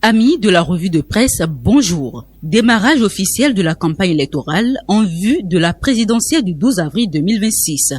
Amis de la revue de presse, bonjour. Démarrage officiel de la campagne électorale en vue de la présidentielle du 12 avril 2026.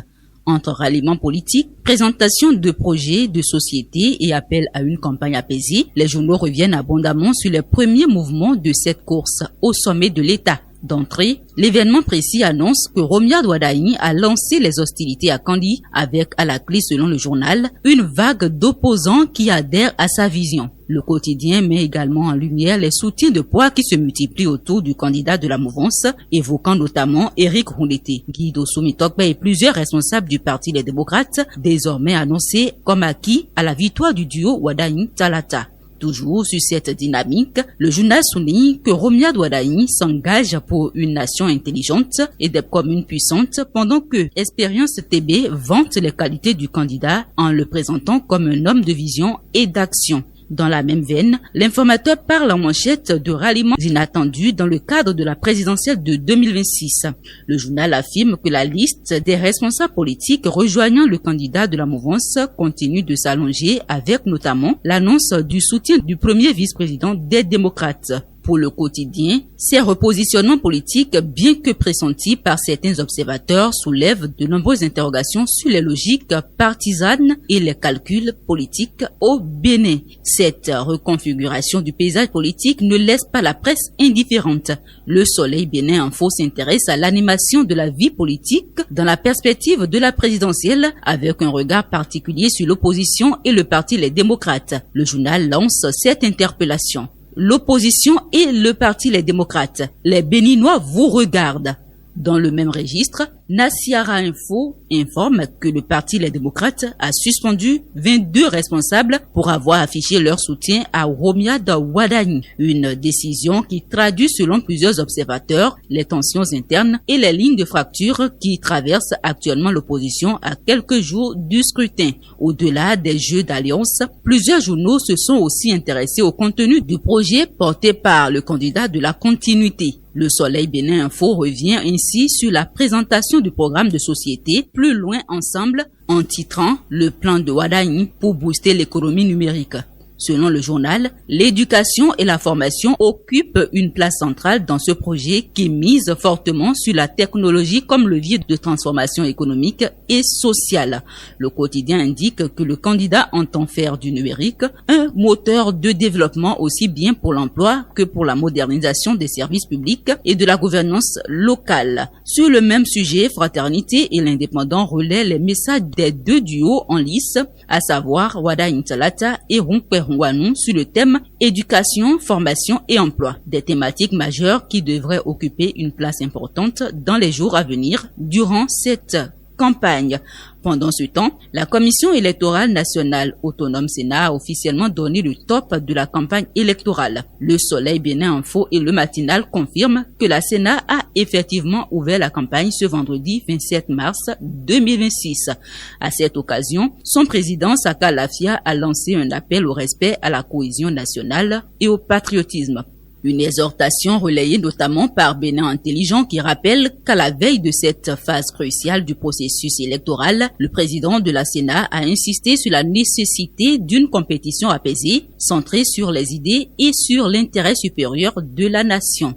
Entre ralliement politique, présentation de projets de société et appel à une campagne apaisée, les journaux reviennent abondamment sur les premiers mouvements de cette course au sommet de l'État. D'entrée, l'événement précis annonce que Romiad Wadaini a lancé les hostilités à Kandi avec à la clé, selon le journal, une vague d'opposants qui adhèrent à sa vision. Le quotidien met également en lumière les soutiens de poids qui se multiplient autour du candidat de la mouvance, évoquant notamment Éric Rouleté, Guido Soumitokbe et plusieurs responsables du Parti Les Démocrates, désormais annoncés comme acquis à la victoire du duo Wadaini-Talata. Toujours sur cette dynamique, le journal souligne que Romiad Wadaini s'engage pour une nation intelligente et des communes puissantes, pendant que Expérience TB vante les qualités du candidat en le présentant comme un homme de vision et d'action. Dans la même veine, l'informateur parle en manchette de ralliements inattendus dans le cadre de la présidentielle de 2026. Le journal affirme que la liste des responsables politiques rejoignant le candidat de la mouvance continue de s'allonger, avec notamment l'annonce du soutien du premier vice-président des démocrates. Pour le quotidien, ces repositionnements politiques, bien que pressentis par certains observateurs, soulèvent de nombreuses interrogations sur les logiques partisanes et les calculs politiques au Bénin. Cette reconfiguration du paysage politique ne laisse pas la presse indifférente. Le Soleil Bénin Info s'intéresse à l'animation de la vie politique dans la perspective de la présidentielle, avec un regard particulier sur l'opposition et le parti Les Démocrates. Le journal lance cette interpellation. L'opposition et le parti Les Démocrates. Les Béninois vous regardent. Dans le même registre, Nassiara Info informe que le parti Les Démocrates a suspendu 22 responsables pour avoir affiché leur soutien à Romiad Wadaini. Une décision qui traduit, selon plusieurs observateurs, les tensions internes et les lignes de fracture qui traversent actuellement l'opposition à quelques jours du scrutin. Au-delà des jeux d'alliance, plusieurs journaux se sont aussi intéressés au contenu du projet porté par le candidat de la continuité. Le Soleil Bénin Info revient ainsi sur la présentation du programme de société Plus loin ensemble en titrant le plan de Wadaini pour booster l'économie numérique. Selon le journal, l'éducation et la formation occupent une place centrale dans ce projet qui mise fortement sur la technologie comme levier de transformation économique et sociale. Le quotidien indique que le candidat entend faire du numérique un moteur de développement aussi bien pour l'emploi que pour la modernisation des services publics et de la gouvernance locale. Sur le même sujet, Fraternité et l'Indépendant relaient les messages des deux duos en lice, à savoir Wadaini-Talata et Runkwe Rungwanu, sur le thème éducation, formation et emploi, des thématiques majeures qui devraient occuper une place importante dans les jours à venir durant cette campagne. Pendant ce temps, la Commission électorale nationale autonome Sénat a officiellement donné le top de la campagne électorale. Le Soleil Bénin Info et le Matinal confirment que la Sénat a effectivement ouvert la campagne ce vendredi 27 mars 2026. À cette occasion, son président Saka Lafia a lancé un appel au respect, à la cohésion nationale et au patriotisme. Une exhortation relayée notamment par Bénin Intelligent qui rappelle qu'à la veille de cette phase cruciale du processus électoral, le président de la Sénat a insisté sur la nécessité d'une compétition apaisée, centrée sur les idées et sur l'intérêt supérieur de la nation.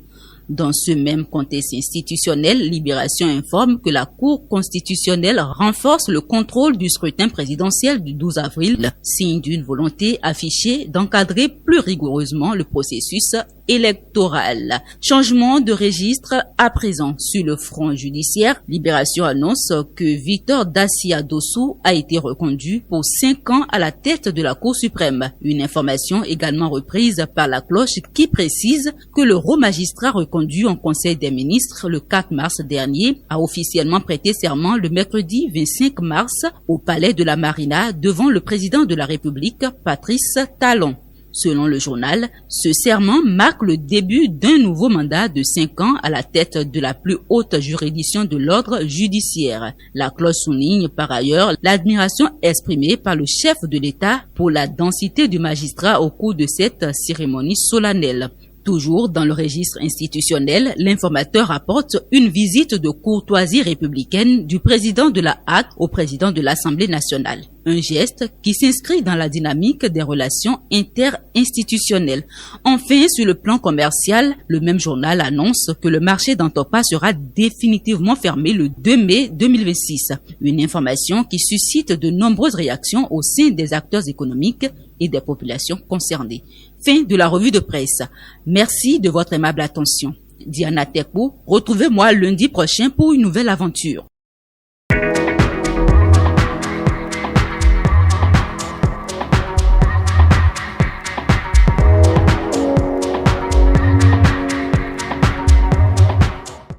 Dans ce même contexte institutionnel, Libération informe que la Cour constitutionnelle renforce le contrôle du scrutin présidentiel du 12 avril, signe d'une volonté affichée d'encadrer plus rigoureusement le processus électoral. Changement de registre à présent sur le front judiciaire. Libération annonce que Victor Dassia Dossou a été reconduit pour 5 ans à la tête de la Cour suprême. Une information également reprise par La Cloche qui précise que le haut magistrat reconduit en Conseil des ministres le 4 mars dernier a officiellement prêté serment le mercredi 25 mars au Palais de la Marina devant le président de la République, Patrice Talon. Selon le journal, ce serment marque le début d'un nouveau mandat de 5 ans à la tête de la plus haute juridiction de l'ordre judiciaire. La Cloche souligne par ailleurs l'admiration exprimée par le chef de l'État pour la densité du magistrat au cours de cette cérémonie solennelle. Toujours dans le registre institutionnel, l'informateur rapporte une visite de courtoisie républicaine du président de la HAC au président de l'Assemblée nationale. Un geste qui s'inscrit dans la dynamique des relations interinstitutionnelles. Enfin, sur le plan commercial, le même journal annonce que le marché d'Antopa sera définitivement fermé le 2 mai 2026. Une information qui suscite de nombreuses réactions au sein des acteurs économiques et des populations concernées. Fin de la revue de presse. Merci de votre aimable attention. Diana Tekpo, retrouvez-moi lundi prochain pour une nouvelle aventure.